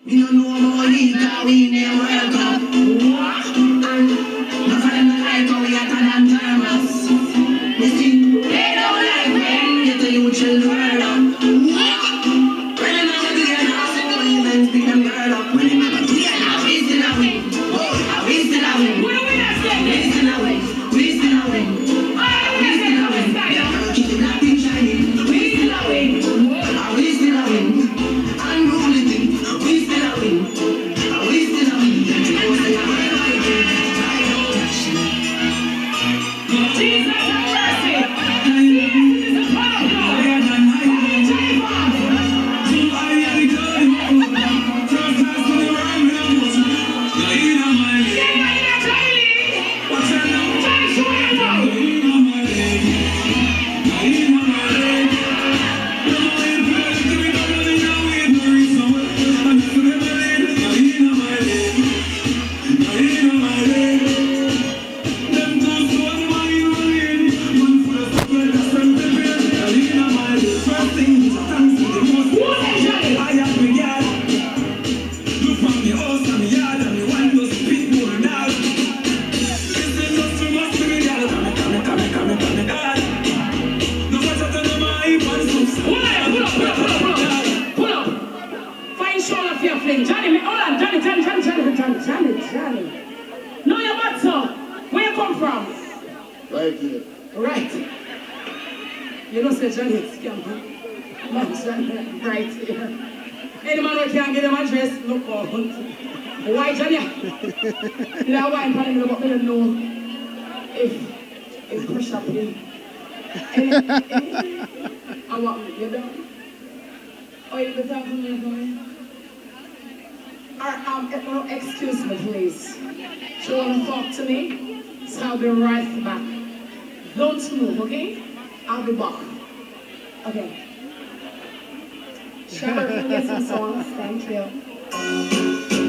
We don't know about league, we never World Cup. What? But for them to like how we hotter than thermos. You see, they don't like when get the youth chill the world up. What? When them out together, so we men speak them girl up. When them out together, we still a win. We still a win. We still a win. We still a win. We still a win. Yeah, keep that thing shining. We still a win. We still a win. Unruly thing. We still a win. We still a win. Jesus have mercy. Jesus is a powerful. Johnny. Know your matter. Where you come from? Right here. Right. You don't say Johnny, it's camping. No, Johnny, right here. Any man who can't get him address, look for why Johnny? Now why I'm telling you about me to know if push up here. I want you done. Oh, you can talk to me for me? Excuse me, please. Do you want to talk to me? So I'll be right back. Don't move, okay? I'll be back. Okay. Trevor, can you get some songs? Thank you.